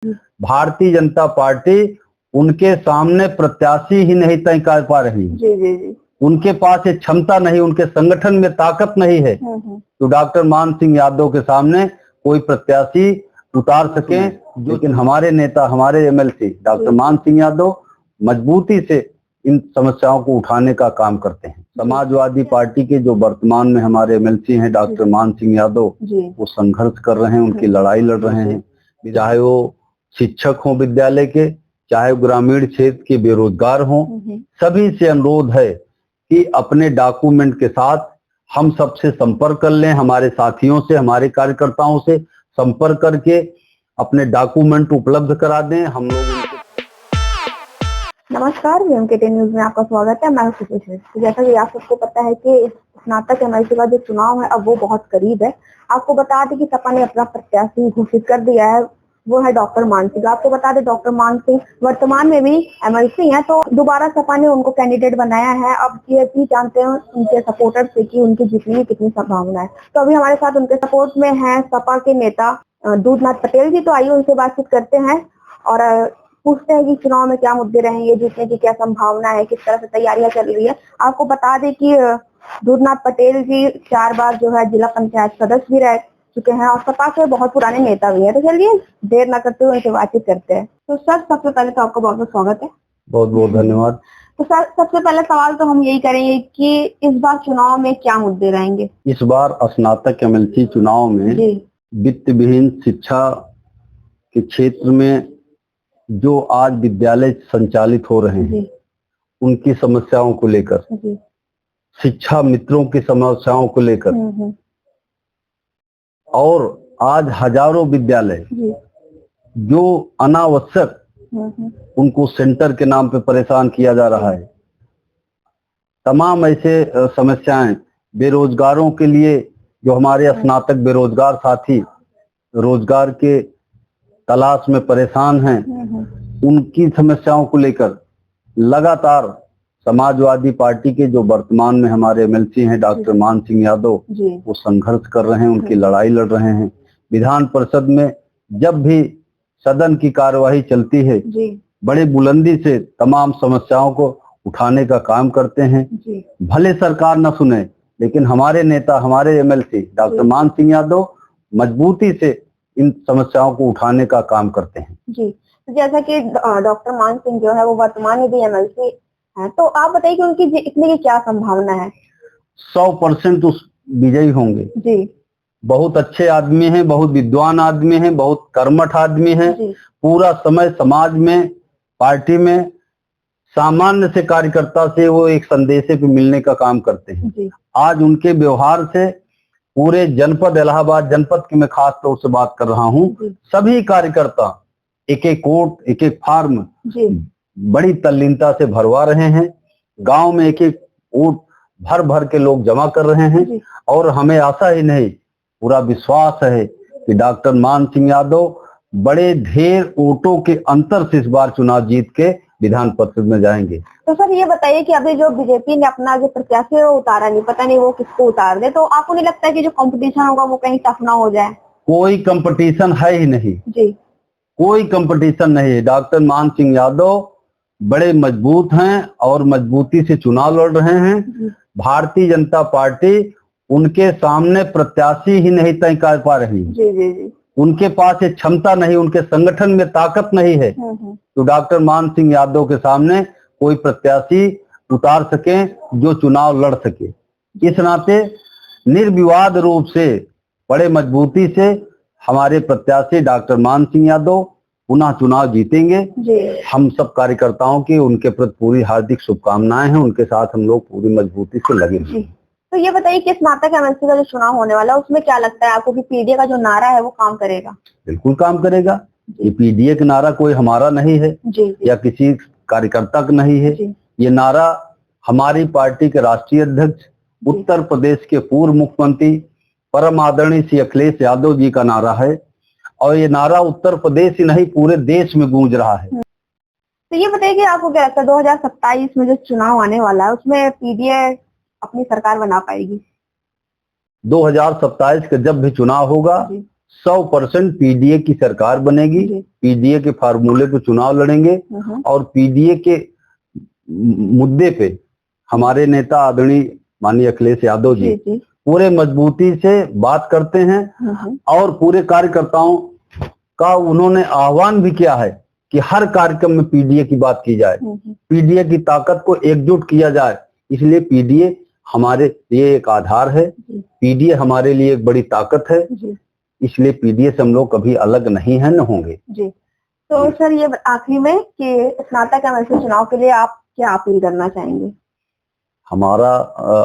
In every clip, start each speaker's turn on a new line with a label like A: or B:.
A: Bharatiya Janata party उनके सामने प्रत्याशी ही नहीं तय कर पा रही।
B: जी।
A: उनके पास ये क्षमता नहीं, उनके संगठन में ताकत नहीं है तो डॉक्टर मान सिंह यादव के सामने कोई प्रत्याशी उतार सके। लेकिन हमारे नेता, हमारे एमएलसी डॉक्टर मान सिंह यादव मजबूती से इन समस्याओं को उठाने का काम करते हैं। समाजवादी पार्टी के जो वर्तमान में हमारे एमएलसी हैं डॉक्टर मान सिंह यादव, वो संघर्ष कर रहे हैं, उनकी लड़ाई लड़ रहे हैं। चाहे वो शिक्षक हों विद्यालय के, चाहे ग्रामीण क्षेत्र के बेरोजगार हों, सभी से अनुरोध है कि अपने डॉक्यूमेंट के साथ हम सबसे संपर्क कर लें, हमारे साथियों से, हमारे कार्यकर्ताओं से संपर्क करके अपने डॉक्यूमेंट उपलब्ध करा दें। हम लोग
B: नमस्कार, वीएमके न्यूज में आपका स्वागत है। मैं हूं सुप्रीत। तो जैसा कि आप सबको पता है कि स्नातक एमएलसी का जो चुनाव है अब वो बहुत करीब है। आपको बता दें कि सपा ने अपना प्रत्याशी घोषित कर दिया है, वो है डॉक्टर मान सिंह। आपको बता दें डॉक्टर मान सिंह वर्तमान में भी एमएलसी हैं, तो दोबारा सपा ने उनको कैंडिडेट बनाया है। अब ये भी जानते हैं उनके सपोर्टर से कि उनकी जीतने की कितनी संभावना है। तो अभी हमारे साथ उनके सपोर्ट में है सपा के नेता दूधनाथ पटेल जी। तो आइए उनसे बातचीत करते हैं और पूछते हैं कि चुनाव में क्या मुद्दे रहेंगे, जीतने की क्या संभावना है, किस तरह से तैयारियां चल रही है। आपको बता दें कि दूधनाथ पटेल जी 4 बार जो है जिला पंचायत सदस्य भी रह चुके हैं और सपा के बहुत पुराने नेता भी हैं। तो चलिए देर न करते हुए उनसे बातचीत करते हैं। तो सर, सबसे पहले तो आपका बहुत बहुत स्वागत है।
A: बहुत बहुत धन्यवाद।
B: तो सर, सबसे पहले सवाल तो हम यही करेंगे कि इस बार चुनाव में क्या मुद्दे रहेंगे।
A: इस बार स्नातक एमएलसी चुनाव में वित्त विहीन शिक्षा के क्षेत्र में जो आज विद्यालय संचालित हो रहे हैं उनकी समस्याओं को लेकर, शिक्षा मित्रों की समस्याओं को लेकर, और आज हजारों विद्यालय जो अनावश्यक उनको सेंटर के नाम पे परेशान किया जा रहा है, तमाम ऐसे समस्याएं बेरोजगारों के लिए, जो हमारे स्नातक बेरोजगार साथी रोजगार के तलाश में परेशान हैं, उनकी समस्याओं को लेकर लगातार समाजवादी पार्टी के जो वर्तमान में हमारे एमएलसी हैं डॉक्टर मान सिंह यादव, वो संघर्ष कर रहे हैं, उनकी लड़ाई लड़ रहे हैं। विधान परिषद में जब भी सदन की कार्यवाही चलती है, बड़े बुलंदी से तमाम समस्याओं को उठाने का काम करते हैं। भले सरकार न सुने, लेकिन हमारे नेता, हमारे एमएलसी डॉक्टर मान सिंह यादव मजबूती से इन समस्याओं को उठाने का काम करते हैं।
B: जी, जैसा कि डॉक्टर मान सिंह जो है वो वर्तमान में भी एमएलसी है, तो आप बताइए कि उनकी जीतने की क्या संभावना है।
A: 100% उस विजयी होंगे जी। बहुत अच्छे आदमी हैं, बहुत विद्वान आदमी हैं, बहुत कर्मठ आदमी हैं। पूरा समय समाज में, पार्टी में, सामान्य से कार्यकर्ता से वो एक संदेशे पे मिलने का काम करते हैं। आज उनके व्यवहार से पूरे जनपद, इलाहाबाद जनपद की मैं खास तौर से बात कर रहा हूँ, सभी कार्यकर्ता एक एक वोट, एक एक फार्म बड़ी तल्लीनता से भरवा रहे हैं। गांव में एक एक वोट भर भर के लोग जमा कर रहे हैं और हमें आशा ही नहीं, पूरा विश्वास है कि डॉक्टर मान सिंह यादव बड़े ढेर वोटों के अंतर से इस बार चुनाव जीत के विधान परिषद में जाएंगे।
B: तो सर ये बताइए कि अभी जो बीजेपी ने अपना जो प्रत्याशी है वो उतारा नहीं, पता नहीं वो किसको उतार दे, तो आपको नहीं लगता है कि जो कंपटीशन होगा वो कहीं टफ ना हो जाए।
A: कोई कंपटीशन है ही नहीं जी, कोई कंपटीशन नहीं है। डॉक्टर मान सिंह यादव बड़े मजबूत हैं और मजबूती से चुनाव लड़ रहे हैं। भारतीय जनता पार्टी उनके सामने प्रत्याशी ही नहीं तय कर पा रही। जी। उनके पास एक क्षमता नहीं, उनके संगठन में ताकत नहीं है तो डॉक्टर मान सिंह यादव के सामने कोई प्रत्याशी उतार सके जो चुनाव लड़ सके। इस नाते निर्विवाद रूप से, बड़े मजबूती से हमारे प्रत्याशी डॉक्टर मान सिंह यादव पुनः चुनाव जीतेंगे। हम सब कार्यकर्ताओं की उनके प्रति पूरी हार्दिक शुभकामनाएं हैं। उनके साथ हम लोग पूरी मजबूती से लगे हैं।
B: तो ये बताइए कि स्नातक एमएलसी का जो चुनाव होने वाला है उसमें क्या लगता है आपको कि पीडीए का जो नारा है वो काम करेगा।
A: बिल्कुल काम करेगा। ये पीडीए का नारा कोई हमारा नहीं है या किसी कार्यकर्ता का नहीं है। ये नारा हमारी पार्टी के राष्ट्रीय अध्यक्ष, उत्तर प्रदेश के पूर्व मुख्यमंत्री परम आदरणीय श्री अखिलेश यादव जी का नारा है और ये नारा उत्तर प्रदेश ही नहीं पूरे देश में गूंज रहा है।
B: तो ये बताइए कि आपको क्या लगता है 2027 में जो चुनाव आने वाला है उसमें पीडीए अपनी सरकार बना पाएगी।
A: 2027 का जब भी चुनाव होगा 100% पीडीए की सरकार बनेगी, पीडीए के फार्मूले पे चुनाव लड़ेंगे और पीडीए के मुद्दे पे हमारे नेता आदरणीय माननीय अखिलेश यादव जी पूरे मजबूती से बात करते हैं और पूरे कार्यकर्ताओं का उन्होंने आह्वान भी किया है कि हर कार्यक्रम में पीडीए की बात की जाए, पीडीए की ताकत को एकजुट किया जाए। इसलिए पीडीए हमारे लिए एक आधार है, पीडीए हमारे लिए एक बड़ी ताकत है, इसलिए पीडीए से हम लोग कभी अलग नहीं है, न होंगे।
B: जी। तो सर ये आखिरी में कि स्नातक एमएलसी चुनाव के लिए आप क्या अपील करना चाहेंगे?
A: हमारा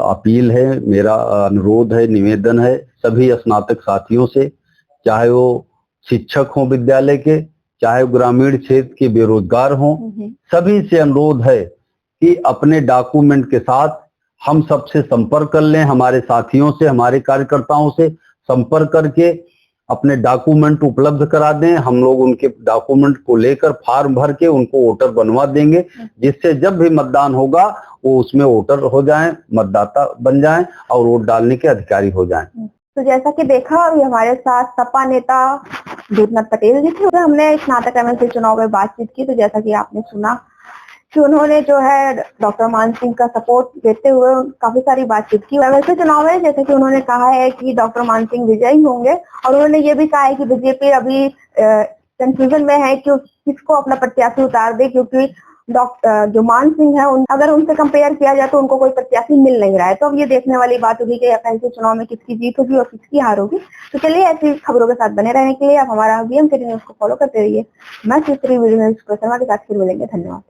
A: अपील है, मेरा अनुरोध है, निवेदन है सभी स्नातक साथियों से, चाहे वो शिक्षक हों विद्यालय के, चाहे ग्रामीण क्षेत्र के बेरोजगार हों, सभी से अनुरोध है कि अपने डॉक्यूमेंट के साथ हम सबसे संपर्क कर लें, हमारे साथियों से, हमारे कार्यकर्ताओं से संपर्क करके अपने डॉक्यूमेंट उपलब्ध करा दें। हम लोग उनके डॉक्यूमेंट को लेकर फॉर्म भर के उनको वोटर बनवा देंगे, जिससे जब भी मतदान होगा वो उसमें वोटर हो जाएं, मतदाता बन जाएं और वोट डालने के अधिकारी हो जाएं।
B: तो जैसा कि देखा अभी हमारे साथ सपा नेता देवनाथ पटेल जी थे, हमने स्नातक एमएलसी चुनाव में बातचीत की। तो जैसा कि आपने सुना कि उन्होंने जो है डॉक्टर मान सिंह का सपोर्ट देते हुए काफी सारी बातचीत की। एमएलसी चुनाव में जैसे कि उन्होंने कहा है कि डॉक्टर मान सिंह विजयी होंगे और उन्होंने ये भी कहा है कि बीजेपी अभी कंफ्यूजन में है कि किसको अपना प्रत्याशी उतार दे, क्योंकि डॉक्टर जो मान सिंह है अगर उनसे कंपेयर किया जाए तो उनको कोई प्रत्याशी मिल नहीं रहा है। तो अब ये देखने वाली बात होगी कि एमएलसी चुनाव में किसकी जीत होगी और किसकी हार होगी। तो चलिए ऐसी खबरों के साथ बने रहने के लिए आप हमारा बीएम सिटी न्यूज को फॉलो करते रहिए। मैं सुश्री वीडियो शर्मा के साथ फिर मिलेंगे। धन्यवाद।